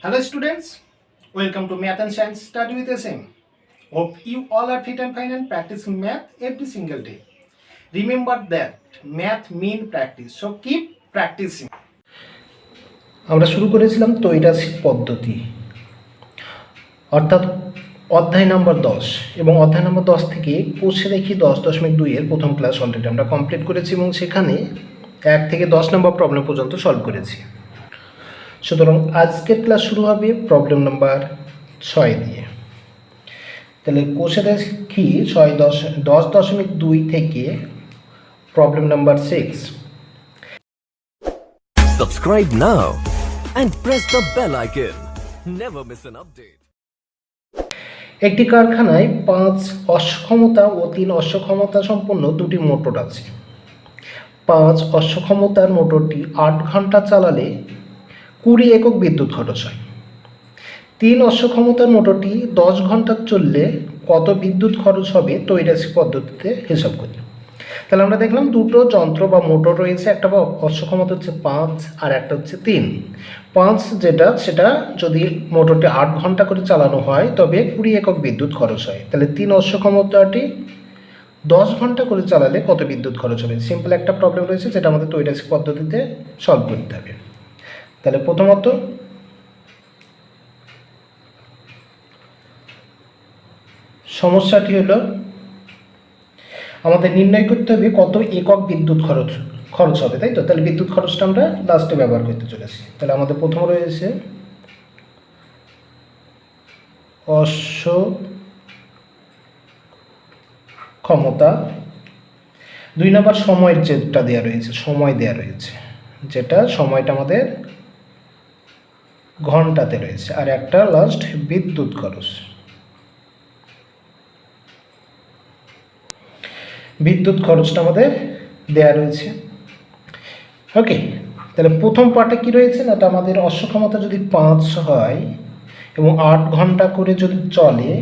Hello students, welcome to Math and Science Study with SM. Hope you all are fit and fine and practicing math every single day. Remember that math mean practice, so keep practicing. আমরা শুরু করেছিলাম তৈরাসিক পদ্ধতি অর্থাৎ অধ্যায় নম্বর 10 এবং অধ্যায় নম্বর 10 থেকে কোষে দেখি 10.2 এর প্রথম ক্লাস অলরেডি আমরা কমপ্লিট করেছি এবং সেখানে 1 থেকে 10 নম্বর প্রবলেম পর্যন্ত সলভ করেছি। সুতরাং আজকের ক্লাস শুরু হবে প্রবলেম নাম্বার 6 দিয়ে। তাহলে কোষে দেখি 10.2 থেকে problem number 6। Subscribe now and press the bell icon. Never miss an update. একটি কারখানায় 5 অশ্বক্ষমতা ও 3 অশ্বক্ষমতা সম্পন্ন দুটি মোটর আছে। 5 অশ্বক্ষমতার মোটরটি 8 ঘন্টা চালালে 20 একক বিদ্যুৎ খরচ হয়। 3 অশ্বক্ষমতার মোটরটি 10 ঘন্টা চললে কত বিদ্যুৎ খরচ হবে তৈরাসিক পদ্ধতিতে হিসাব করি। তাহলে আমরা দেখলাম দুটো যন্ত্র বা মোটর রয়েছে, একটা অশ্বক্ষমতা হচ্ছে 5 আর একটা হচ্ছে 3। 5 সেটা যদি মোটরটি 8 ঘন্টা করে চালানো হয় তবে 20 একক বিদ্যুৎ খরচ হয়। তাহলে 3 অশ্বক্ষমতাটি 10 ঘন্টা করে চালালে কত বিদ্যুৎ খরচ হবে? সিম্পল একটা প্রবলেম রয়েছে যেটা আমাদের তৈরাসিক পদ্ধতিতে সলভ করতে হবে। তাহলে প্রথমত সমস্যাটি হলো আমাদের নির্ণয় করতে হবে কত একক বিদ্যুৎ খরচ হবে, তাই তো? তাহলে বিদ্যুৎ খরচটা আমরা লাস্টে ব্যবহার করতে চলেছি। তাহলে আমাদের প্রথম রয়েছে অশ্বক্ষমতা, 2 নম্বর সময়ের যেটা দেওয়া রয়েছে, সময় দেওয়া রয়েছে, যেটা সময়টা আমাদের ঘন্টাতে রয়েছে, আর একটা লাস্ট বিদ্যুৎ খরচ। বিদ্যুৎ খরচটা আমাদের দেয়া রয়েছে। ওকে, তাহলে প্রথম পার্টে কি রয়েছে না, এটা আমাদের অশ্বক্ষমতা যদি 5 হয় এবং 8 ঘন্টা করে যদি চলে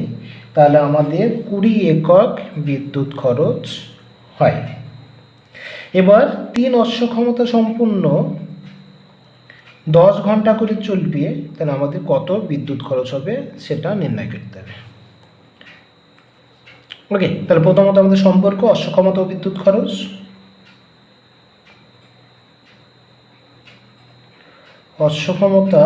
তাহলে আমাদের 20 একক বিদ্যুৎ খরচ হয়। এবার 3 অশ্বক্ষমতা সম্পূর্ণ 10 ঘন্টা করে চলবে, তাহলে আমাদের কত বিদ্যুৎ খরচ হবে সেটা নির্ণয় করতে হবে। ওকে, তাহলে প্রথমত আমাদের সম্পর্ক অশ্বক্ষমতা ও বিদ্যুৎ খরচ। অশ্বক্ষমতা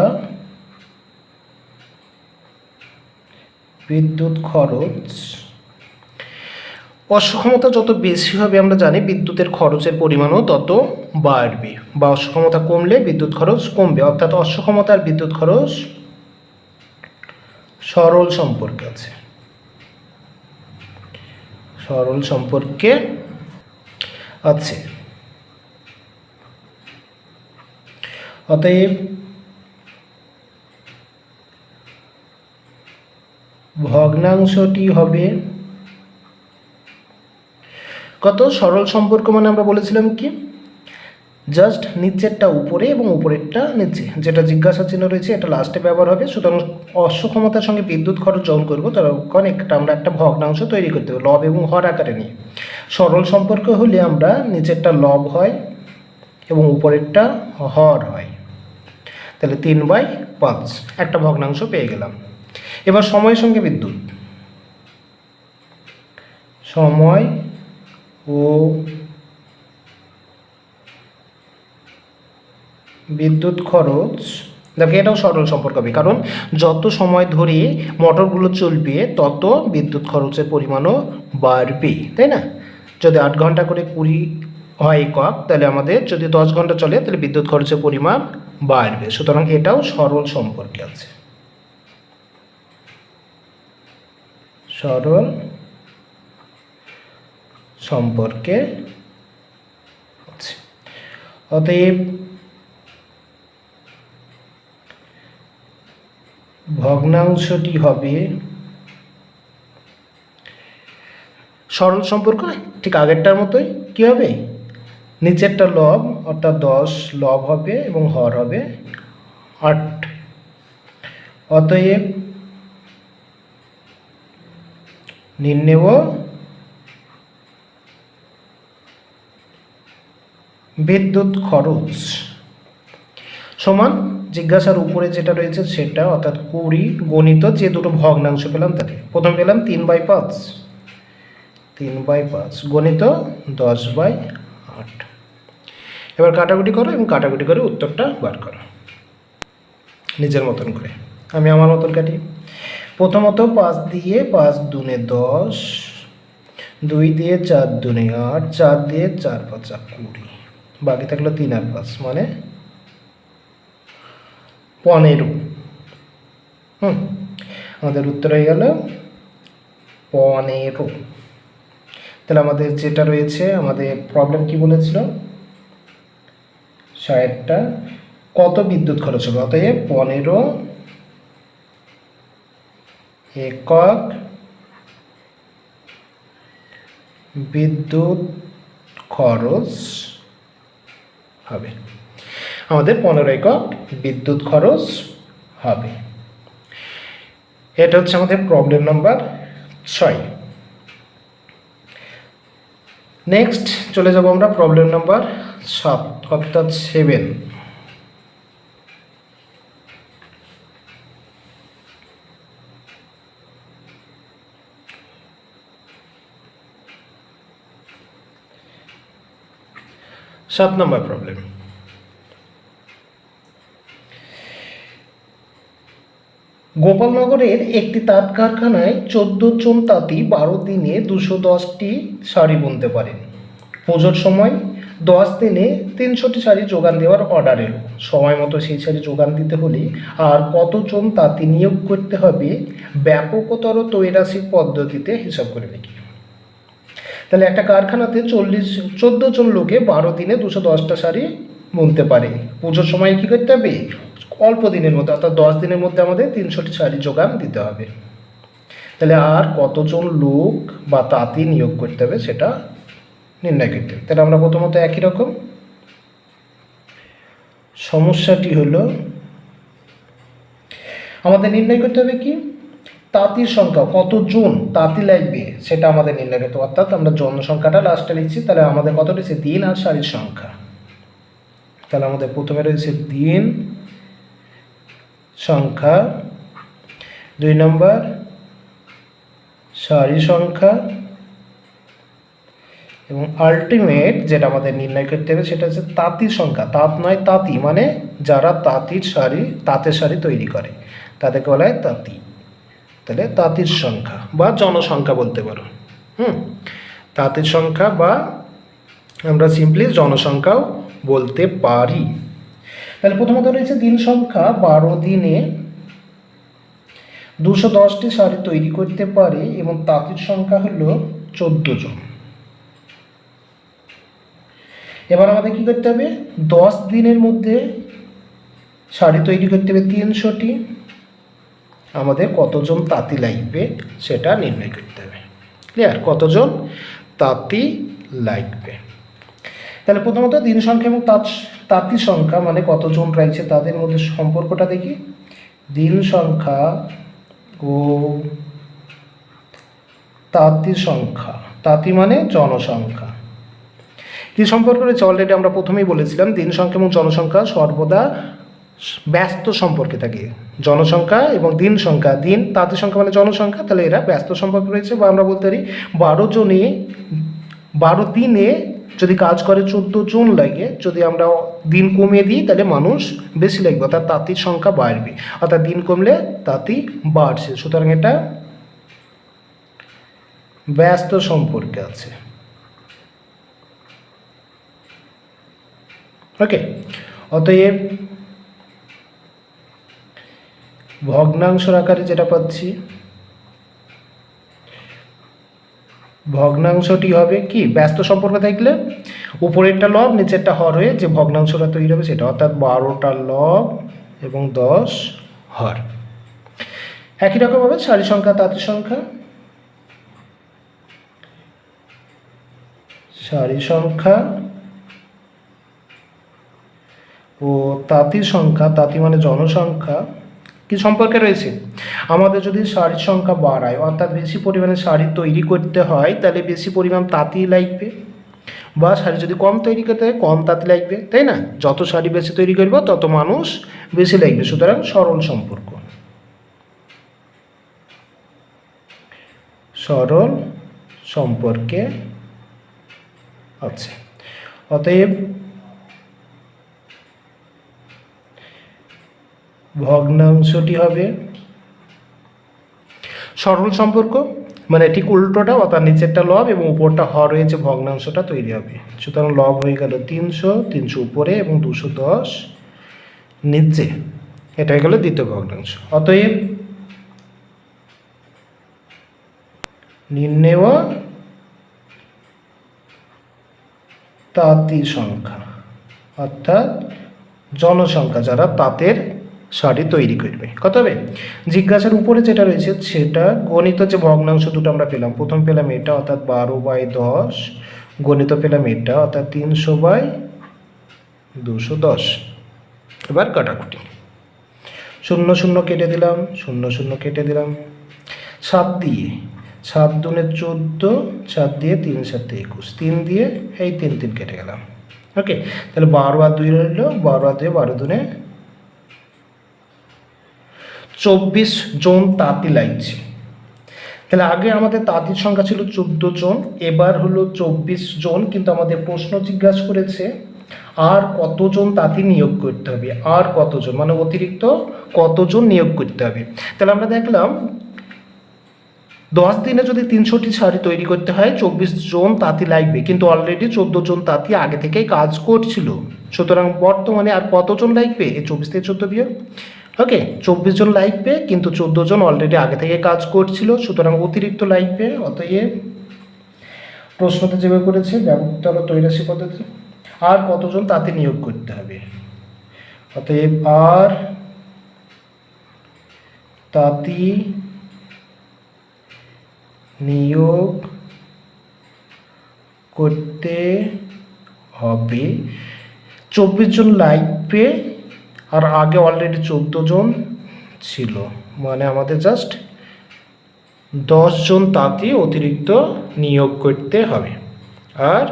বিদ্যুৎ খরচ, অশ্বক্ষমতা যত বেশি হবে আমরা জানি বিদ্যুতের খরচের পরিমাণও তত বাড়বে, বা অশ্বক্ষমতা কমলে বিদ্যুৎ খরচ কমবে, অর্থাৎ অশ্বক্ষমতা আর বিদ্যুৎ খরচ সরল সম্পর্কে আছে, সরল সম্পর্কে আছে। অতএব ভগ্নাংশটি হবে কত? সরল সম্পর্ক মানে আমরা বলেছিলাম কি, জাস্ট নিচেরটা উপরে এবং উপরেরটা নিচে, যেটা জিজ্ঞাসা চিহ্ন রয়েছে এটা লাস্টে ব্যবহার হবে। সুতরাং অশ্বক্ষমতার সঙ্গে বিদ্যুৎ খরচ যখন করবো তখন আমরা একটা ভগ্নাংশ তৈরি করতে হবে লব এবং হর আকারে নিয়ে। সরল সম্পর্ক হলে আমরা নিচেরটা লব হয় এবং উপরেরটা হর হয়, তাহলে 3/5 একটা ভগ্নাংশ পেয়ে গেলাম। এবার সময়ের সঙ্গে বিদ্যুৎ, সময় ও বিদ্যুৎ খরচ, দেখো এটাও সরল সম্পর্ক হবে, কারণ যত সময় ধরে মোটরগুলো চলবে তত বিদ্যুৎ খরচের পরিমাণও বাড়বে, তাই না? যদি 8 ঘন্টা করে 20 হয় একক, তাহলে আমাদের যদি 10 ঘন্টা চলে তাহলে বিদ্যুৎ খরচের পরিমাণ বাড়বে। সুতরাং এটাও সরল সম্পর্কে আছে, সরল সম্পর্কে আছে। অতএব ভগ্নাংশটি হবে সরল সম্পর্ক, ঠিক আগেরটার মতোই। কি হবে? নিচেরটা লব অর্থাৎ 10 লব হবে এবং হর হবে 8। অতএব নির্ণেয় বিদ্যুৎ খরচ সমান জিজ্ঞাসার উপরে যেটা রয়েছে সেটা, অর্থাৎ 20 গণিত যে দুটো ভগ্নাংশ পেলাম তাতে। প্রথম পেলাম 3/5, 3/5 গণিত 10/8। এবার কাটাকুটি করো এবং কাটাকুটি করে উত্তরটা বার করো নিজের মতন করে। আমি আমার মতন কাটি। প্রথমত 5 দিয়ে 5 দুনে 10, 2 দিয়ে 4 দুনে 8, 4 দিয়ে 4 5 20, বাকি থাকলো 3 আর 5 মানে 15। আমাদের উত্তর হয়ে গেল 15। তাহলে আমাদের যেটা রয়েছে, আমাদের প্রবলেম কি বলেছিল, 60টা কত বিদ্যুৎ খরচ হবে, অতএব 15 একক বিদ্যুৎ খরচ হবে। আমাদের 15 একক বিদ্যুৎ খরচ হবে। এটা হচ্ছে আমাদের প্রবলেম নাম্বার 6। নেক্সট চলে যাব আমরা প্রবলেম নাম্বার 7 অর্থাৎ 7। সাত নম্বর প্রবলেম। গোপালনগরের একটি তাঁত কারখানায় 14 জন তাঁতি 12 দিনে 210টি শাড়ি বুনতে পারেন। পুজোর সময় 10 দিনে 300টি শাড়ি যোগান দেওয়ার অর্ডার এলো। সময় মতো সেই শাড়ি যোগান দিতে হলে আর কতজন তাঁতি নিয়োগ করতে হবে ব্যাপকতর তৈরাশি পদ্ধতিতে হিসাব করে দেখি। তাহলে একটা কারখানাতে 14 জন লোকে 12 দিনে 210টা শাড়ি বুনতে পারে। পুজোর সময় কী করতে হবে, অল্প দিনের মধ্যে অর্থাৎ 10 দিনের মধ্যে আমাদের 300টি শাড়ি যোগান দিতে হবে। তাহলে আর কতজন লোক বা তাঁতি নিয়োগ করতে হবে সেটা নির্ণয় করতে হবে। তাহলে আমরা প্রথমত একই রকম সমস্যাটি হলো আমাদের নির্ণয় করতে হবে কি, তাঁতির সংখ্যা, কতজন তাঁতি লাগবে সেটা আমাদের নির্ণয় করতে হবে। অর্থাৎ আমরা জনসংখ্যাটা লাস্টে লিখছি। তাহলে আমাদের কত রয়েছে, দিন আর শাড়ির সংখ্যা। তাহলে আমাদের প্রথমে রয়েছে দিন সংখ্যা, 2 নম্বর শাড়ি সংখ্যা, এবং আলটিমেট যেটা আমাদের নির্ণয় করতে হবে সেটা হচ্ছে তাঁতির সংখ্যা। তাঁত নয় তাঁতি, মানে যারা তাঁতের শাড়ি তৈরি করে তাদেরকে বলা হয় তাঁতি। তাহলে তাঁতির সংখ্যা বা জনসংখ্যা বলতে পারো। তাঁতির সংখ্যা বা আমরা সিম্পলি জনসংখ্যাও বলতে পারি। তাহলে প্রথমত রয়েছে দিন সংখ্যা, 12 দিনে 210টি শাড়ি তৈরি করতে পারে এবং তাঁতির সংখ্যা হলো 14 জন। এবার আমাদের কি করতে হবে, 10 দিনের মধ্যে শাড়ি তৈরি করতে হবে 300টি। আমাদের কতজন তাঁতি লাগবে সেটা নির্ণয় করতে হবে। ক্লিয়ার, কতজন তাঁতি লাগবে। তাহলে প্রথমত দিন সংখ্যা এবং তাঁতি সংখ্যা মানে কতজন রয়েছে তাদের মধ্যে সম্পর্কটা দেখি। দিন সংখ্যা ও তাঁতি সংখ্যা, তাঁতি মানে জনসংখ্যা, কি সম্পর্ক রয়েছে অলরেডি আমরা প্রথমেই বলেছিলাম। দিন সংখ্যা এবং জনসংখ্যা সর্বদা ব্যস্ত সম্পর্কে থাকে। জনসংখ্যা এবং দিন সংখ্যা, দিন তাঁতি সংখ্যা মানে জনসংখ্যা, তাহলে এরা ব্যস্ত সম্পর্ক রয়েছে। বা আমরা বলতে পারি 12 দিনে যদি কাজ করে 14 জন লাগে, যদি আমরা দিন কমিয়ে দিই তাহলে মানুষ বেশি লাগবে, অর্থাৎ তাঁতির সংখ্যা বাড়বে, অর্থাৎ দিন কমলে তাঁতি বাড়ছে। সুতরাং এটা ব্যস্ত সম্পর্কে আছে। ওকে, অতএব ভগ্নাংশের আকারে যেটা পাচ্ছি, ভগ্নাংশটি হবে কি, ব্যস্ত সম্পর্ক থাকলে উপরেরটা লব নিচেরটা হর হয়ে যে ভগ্নাংশটা তৈরি হবে সেটা, অর্থাৎ 12টা লব এবং 10 হর। একই রকমভাবে শাড়ি সংখ্যা, তাঁতি সংখ্যা, শাড়ি সংখ্যা ও তাঁতির সংখ্যা, তাঁতি মানে জনসংখ্যা, কি সম্পর্কে রয়েছে। আমাদের যদি শাড়ির সংখ্যা বাড়ায়, অর্থাৎ বেশি পরিমাণে শাড়ি তৈরি করতে হয়, তাহলে বেশি পরিমাণ তাঁতি লাগবে। বা শাড়ি যদি কম তৈরি করতে হয় কম তাঁতি লাগবে, তাই না? যত শাড়ি বেশি তৈরি করব তত মানুষ বেশি লাগবে, সুতরাং সরল সম্পর্ক, সরল সম্পর্কে আছে। অতএব ভগ্নাংশটি হবে সরল সম্পর্ক, মানে ঠিক উল্টোটা, অর্থাৎ নিচেরটা লব এবং উপরটা হর রয়েছে, ভগ্নাংশটা তৈরি হবে। সুতরাং লব হয়ে গেল 300, 300 উপরে এবং 210 নিচে, এটা হয়ে গেল দ্বিতীয় ভগ্নাংশ। অতএব নির্ণেয় তাঁতি সংখ্যা, অর্থাৎ জনসংখ্যা যারা তাঁতের শাড়ি তৈরি করবে, কত হবে? জিজ্ঞাসার উপরে যেটা রয়েছে সেটা গণিত, যে ভগ্নাংশ দুটো আমরা পেলাম, প্রথম পেলাম এটা অর্থাৎ 12/10, গণিত পেলাম এটা অর্থাৎ 300/210। এবার কাটাকুটি, 0 0 কেটে দিলাম, 0 0 কেটে দিলাম, 7 দিয়ে 7 দুনে 14, 7 দিয়ে 3 7 21, 3 দিয়ে এই 3 3 কেটে গেলাম। ওকে, তাহলে 12 আর 2 রইল, 12 আর 2 12 দুনে 24 জন তাঁতি লাগছে। তাহলে আগে আমাদের তাঁতির সংখ্যা ছিল 14 জন, এবার হলো 24 জন, কিন্তু আমাদের প্রশ্ন জিজ্ঞাসা করেছে আর কতজন তাঁতি নিয়োগ করতে হবে, আর কতজন মানে অতিরিক্ত কতজন নিয়োগ করতে হবে। তাহলে আমরা দেখলাম 10 দিনে যদি 300টি শাড়ি তৈরি করতে হয় 24 জন তাঁতি লাগবে, কিন্তু অলরেডি 14 জন তাঁতি আগে থেকেই কাজ করছিল, সুতরাং বর্তমানে আর কতজন লাগবে? এই 24 থেকে 14 বিয়োগ, ওকে 24 জন লাগবে, কিন্তু 14 জন অলরেডি আগে থেকে কাজ করছিল, সুতরাং অতিরিক্ত লাগবে। অতএব প্রশ্নতে যেভাবে করেছে ব্যবহৃত হলো তৈরাশি পদ্ধতি, আর কতজন তাঁতি নিয়োগ করতে হবে, অতএব আর তাঁতি নিয়োগ করতে হবে, 24 জন লাগবে, আর আগে অলরেডি 14 জন ছিল, মানে আমাদের জাস্ট 10 জন তাঁতি অতিরিক্ত নিয়োগ করতে হবে, আর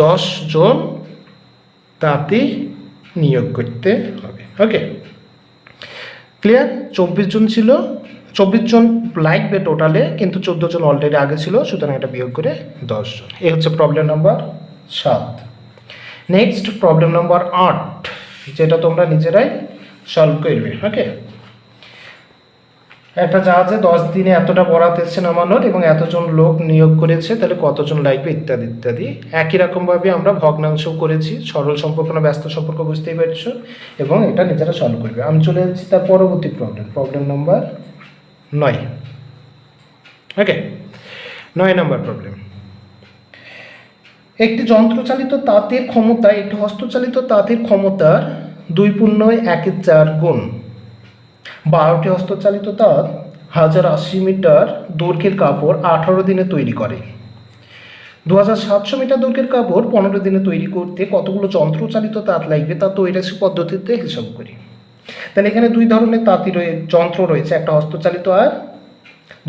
10 জন তাঁতি নিয়োগ করতে হবে। ওকে, ক্লিয়ার? 24 জন ছিল, 24 জন লাগবে টোটালে, কিন্তু 14 জন অলরেডি আগে ছিল, সুতরাং এটা বিয়োগ করে 10 জন। এই হচ্ছে problem number 7। Next problem number 8, যেটা তোমরা নিজেরাই সলভ করবে। ওকে, একটা জাহাজে 10 দিনে এতটা বরাত এসছে নামানোর এবং এতজন লোক নিয়োগ করেছে, তাহলে কতজন লাগবে ইত্যাদি ইত্যাদি। একই রকমভাবে আমরা ভগ্নাংশ করেছি, সরল সম্পর্ক না ব্যস্ত সম্পর্ক বুঝতেই পারছো, এবং এটা নিজেরা সলভ করবে। আমি চলে যাচ্ছি তার পরবর্তী প্রবলেম, প্রবলেম নাম্বার 9। ওকে, 9 নম্বর প্রবলেম। একটি যন্ত্রচালিত তাঁতের ক্ষমতা একটি হস্তচালিত তাঁতের ক্ষমতার 2.1/4 গুণ। 12টি হস্তচালিত তাঁত 1080 মিটার দৈর্ঘ্যের কাপড় 18 দিনে তৈরি করে। 2700 মিটার দৈর্ঘ্যের কাপড় 15 দিনে তৈরি করতে কতগুলো যন্ত্রচালিত তাঁত লাগবে তা তৈরাশি পদ্ধতিতে হিসাব করি। তাহলে এখানে দুই ধরনের তাঁতি যন্ত্র রয়েছে, একটা হস্তচালিত আর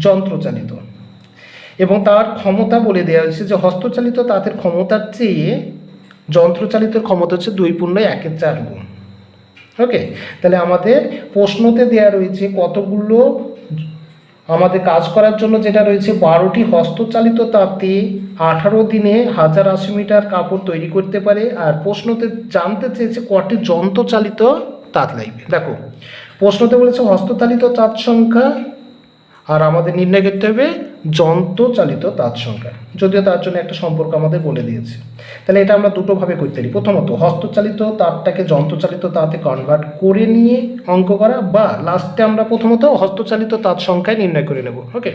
যন্ত্রচালিত, এবং তার ক্ষমতা বলে দেওয়া হয়েছে যে হস্তচালিত তাঁতের ক্ষমতার চেয়ে যন্ত্রচালিতের ক্ষমতা হচ্ছে 2.1/4 গুণ। ওকে, তাহলে আমাদের প্রশ্নতে দেওয়া রয়েছে কতগুলো আমাদের কাজ করার জন্য, যেটা রয়েছে 12টি হস্তচালিত তাঁতি 18 দিনে 1080 মিটার কাপড় তৈরি করতে পারে, আর প্রশ্নতে জানতে চেয়েছে কটি যন্ত্রচালিত তাঁত লাগবে। দেখো প্রশ্নতে বলেছে হস্তচালিত তাঁত সংখ্যা, আর আমাদের নির্ণয় করতে হবে যন্ত্রচালিত তাঁত সংখ্যা, যদিও তার জন্য একটা সম্পর্ক আমাদের বলে দিয়েছে। তাহলে এটা আমরা দুটোভাবে করতে পারি, প্রথমত হস্তচালিত তাঁতটাকে যন্ত্রচালিত তাঁতে কনভার্ট করে নিয়ে অঙ্ক করা, বা লাস্টে আমরা প্রথমত হস্তচালিত তাঁত সংখ্যায় নির্ণয় করে নেব। ওকে,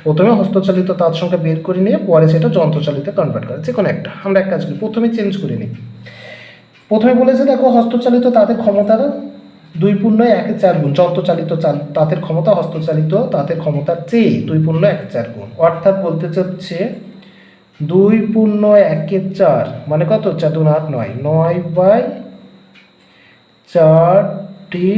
প্রথমে হস্তচালিত তাঁত সংখ্যা বের করে নিয়ে পরে সেটা যন্ত্রচালিতে কনভার্ট করা, যে কোনো একটা। আমরা এক কাজ করি, প্রথমে চেঞ্জ করে নিই। প্রথমে বলেছে দেখো হস্তচালিত তাঁতের ক্ষমতার 2.1/4 গুণ, যন্ত্রচালিত তাঁতের ক্ষমতা হস্তচালিত তাঁতের ক্ষমতার চেয়ে 2.1/4 গুণ, অর্থাৎ বলতে চাচ্ছে 2.1/4 মানে কত? 4 2 8 9, 9/4টি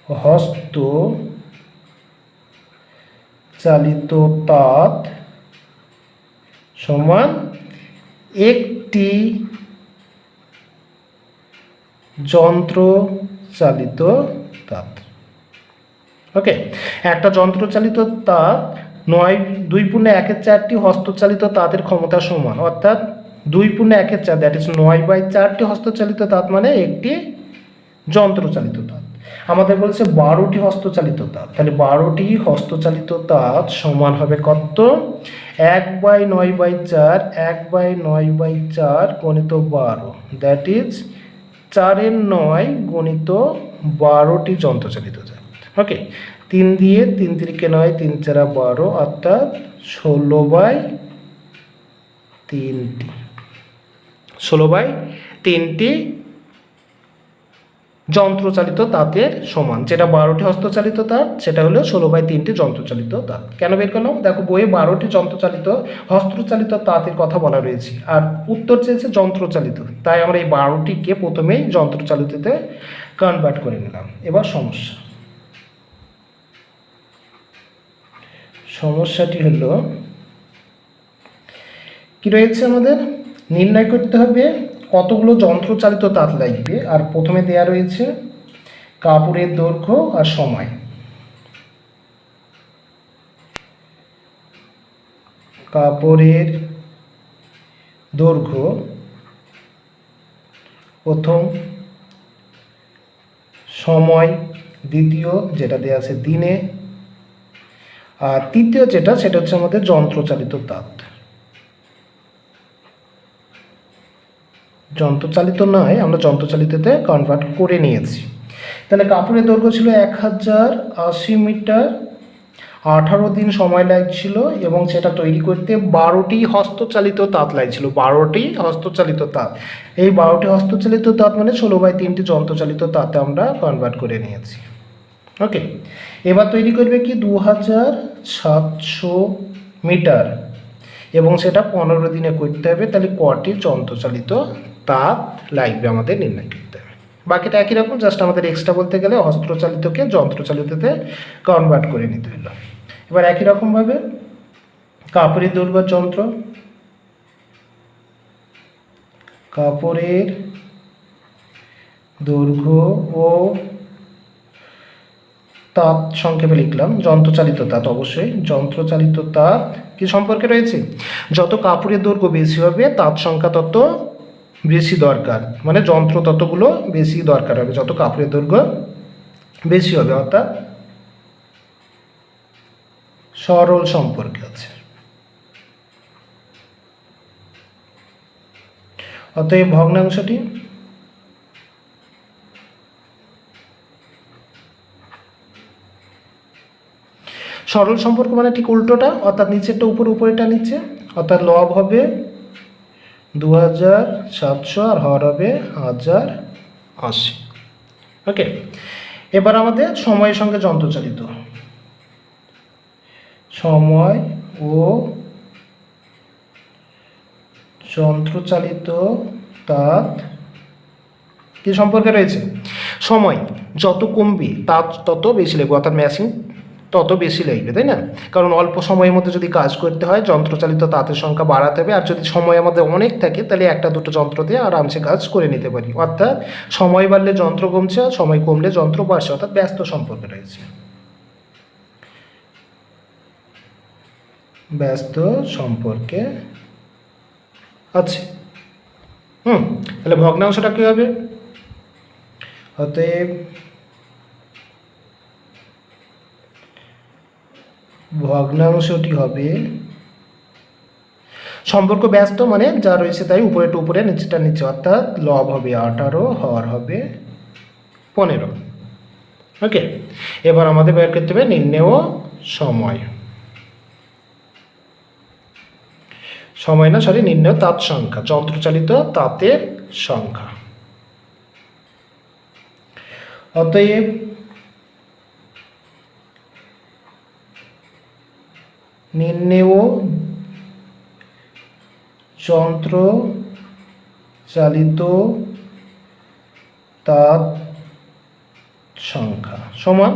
হস্তচালিত তাঁত সমান একটি যন্ত্র চালিত তাঁত। ওকে, একটা যন্ত্র চালিত তাঁত 2/1/4 হস্তচালিত তাঁতের ক্ষমতা সমান, অর্থাৎ 2/1/4 দ্যাট ইজ 9/4 হস্তচালিত তাঁত মানে একটি যন্ত্রচালিত তাঁত। আমাদের বলছে 12টি হস্তচালিত তাঁত, তাহলে 12টি হস্তচালিত তাঁত সমান হবে কত? 1/9/4 1/9/4 গুণিত 12 দ্যাট ইজ 4/9 গুণিত 12টি যন্ত্রচালিত তাঁত। ওকে, 3 দিয়ে 3 3 9 3 4 12 অর্থাৎ 16/3টি 16/3টি যন্ত্রচালিত তাঁতের সমান। যেটা 12টি হস্তচালিত তাঁত সেটা হলো 16/3টি যন্ত্রচালিত তাঁত। কেন বের করলাম? দেখো বইয়ে 12টি হস্তচালিত তাঁতের কথা বলা রয়েছে, আর উত্তর চেয়েছে যন্ত্রচালিত, তাই আমরা এই 12টিকে প্রথমেই যন্ত্রচালিততে কনভার্ট করে নিলাম। এবার সমস্যাটি হলো কি রয়েছে, আমাদের নির্ণয় করতে হবে কতগুলো যন্ত্রচালিত তাঁত লাগবে। আর প্রথমে দেয়া রয়েছে কাপড়ের দৈর্ঘ্য আর সময়। কাপড়ের দৈর্ঘ্য প্রথম, সময় দ্বিতীয়, যেটা দেয়া আছে দিনে, আর তৃতীয় সেটা হচ্ছে আমাদের যন্ত্রচালিত তাঁত। যন্ত্রচালিত নয়, আমরা যন্ত্রচালিততে কনভার্ট করে নিয়েছি। তাহলে কাপড়ের দৈর্ঘ্য ছিল 1080 মিটার, 18 দিন সময় লাগছিল, এবং সেটা তৈরি করতে 12টি হস্তচালিত তাঁত লাগছিল। 12টি হস্তচালিত তাঁত, এই 12টি হস্তচালিত তাঁত মানে 16/3টি যন্ত্রচালিত তাঁতে আমরা কনভার্ট করে নিয়েছি। ওকে, এবার তৈরি করবে কি 2700 মিটার, এবং সেটা 15 দিনে করতে হবে। তাহলে কটি যন্ত্রচালিত তাঁত লাগবে আমাদের নির্ণয় করতে হবে। বাকিটা একই রকম, জাস্ট আমাদের এক্সট্রা বলতে গেলে হস্তচালিতকে যন্ত্রচালিততে কনভার্ট করে নিতে হলো। এবার একই রকমভাবে কাপড়ের দৈর্ঘ্য যন্ত্র, কাপড়ের দৈর্ঘ্য ও তাঁত সংক্ষেপে লিখলাম যন্ত্রচালিত তাঁত। অবশ্যই যন্ত্রচালিত তাঁত কি সম্পর্কে রয়েছে? যত কাপড়ের দৈর্ঘ্য বেশি হবে তাঁত সংখ্যা তত বেশি দরকার, মানে যন্ত্র ততগুলো বেশি দরকার হবে যত কাপড়ের দৈর্ঘ্য বেশি হবে, অর্থাৎ সরল সম্পর্কে আছে। অতএব ভগ্নাংশটি সরল সম্পর্ক মানে ঠিক উল্টোটা, অর্থাৎ নিচেরটা উপরে উপরেটা নিচে, অর্থাৎ লব হবে 2700 আর হর হবে 1080। ওকে, এবার আমাদের সময়ের সঙ্গে যন্ত্রচালিত, সময় ও যন্ত্রচালিত তাঁত কি সম্পর্কে রয়েছে? সময় যত কমবে তাঁত তত বেশি লাগবে, অর্থাৎ মেশিন তত বেশি লাগবে, তাই না? কারণ অল্প সময়ের মধ্যে যদি কাজ করতে হয় যন্ত্রচালিত তাঁতের সংখ্যা বাড়াতে হবে, আর যদি সময় আমাদের অনেক থাকে তাহলে একটা দুটো যন্ত্র দিয়ে আরামসে কাজ করে নিতে পারি। অর্থাৎ সময় বাড়লে যন্ত্র কমছে, আর সময় কমলে যন্ত্র বাড়ছে, অর্থাৎ ব্যস্ত সম্পর্কে রয়েছে, ব্যস্ত সম্পর্কে আছে। তাহলে ভগ্নাংশটা কী হবে? অতএব ভগ্নাংশটি হবে সম্পর্ক ব্যস্ত মানে যা রয়েছে তাই উপরেটা উপরে নিচেটা নিচে, অর্থাৎ লব হবে 18 হর হবে 15। ওকে, এবার আমাদের বের করতে হবে নির্ণেয় সময়, নির্ণেয় তাঁত সংখ্যা, যন্ত্রচালিত তাঁতের সংখ্যা। অতএব নির্ণেয় যন্ত্রচালিত তাঁত সংখ্যা সমান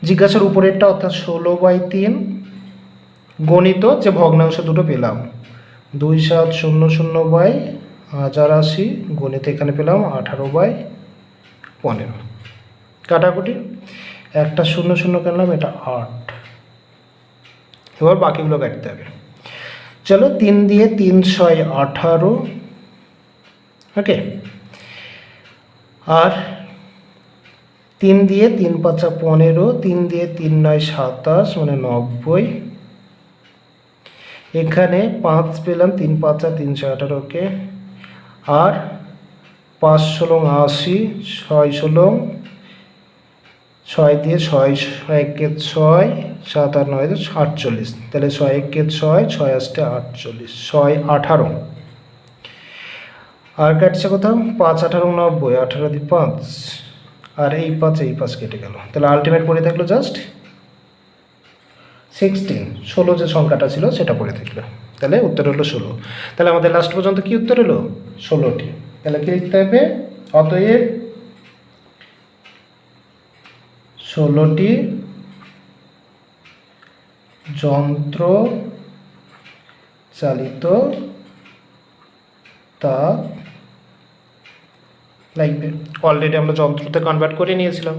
জিজ্ঞাসার উপরেরটা অর্থাৎ 16/3 গণিত যে ভগ্নাংশ দুটো পেলাম 2700/1080 গণিত এখানে পেলাম 18/15। কাটাকুটি একটা 0 কাটলাম, এটা 8। এবার বাকিগুলো কাটতে হবে। চলো 3 দিয়ে 3 6 18, ওকে। আর 3 দিয়ে 3 5 15, 3 দিয়ে 3 9 27 মানে 90। এখানে 5 পেলাম, 3 5 3 6 18, ওকে। আর 5 16 80, 6 16, 6 দিয়ে 6 1 6 7 8 9 48, তাহলে 6 1 6 6 8 48, 6 18। আর কাটছে কোথাও 5 18 90, 18 দিয়ে 5, আর এই 5 কেটে গেল, তাহলে আলটিমেট পড়ে থাকলো জাস্ট 16। 16 যে সংখ্যাটা ছিল সেটা পড়ে থাকলো, তাহলে উত্তর হলো 16। তাহলে আমাদের লাস্ট পর্যন্ত কি উত্তর হলো? 16টি। তাহলে কি লিখতে হবে? অতএব 16টি যন্ত্র চালিত তাপ লাগবে। অলরেডি আমরা যন্ত্রতে কনভার্ট করে নিয়েছিলাম।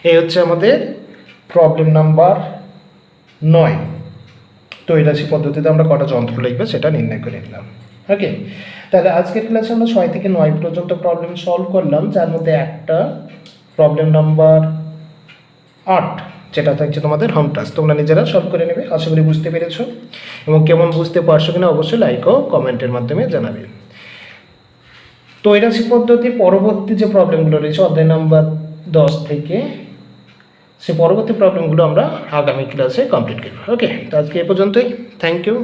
এই হচ্ছে আমাদের প্রবলেম নাম্বার 9। তৈরাশি পদ্ধতিতে আমরা কটা যন্ত্র লিখবে সেটা নির্ণয় করে নিলাম, ওকে। তাহলে আজকের ক্লাসে আমরা 6 থেকে 9 পর্যন্ত প্রবলেম সলভ করলাম, যার মধ্যে একটা প্রবলেম নাম্বার 8 যেটা থাকছে তোমাদের হোম টাস্ক, তোমরা নিজেরা সলভ করে নেবে। আশা করি বুঝতে পেরেছো, এবং কেমন বুঝতে পারছো কিনা অবশ্যই লাইক ও কমেন্টের মাধ্যমে জানাবে। তৈরাশি পদ্ধতির পরবর্তী যে প্রবলেমগুলো রয়েছে অধ্যায় নাম্বার 10 থেকে, সে পরবর্তী প্রবলেমগুলো আমরা আগামী ক্লাসে কমপ্লিট করব, ওকে। তো আজকে এ পর্যন্তই। Thank you.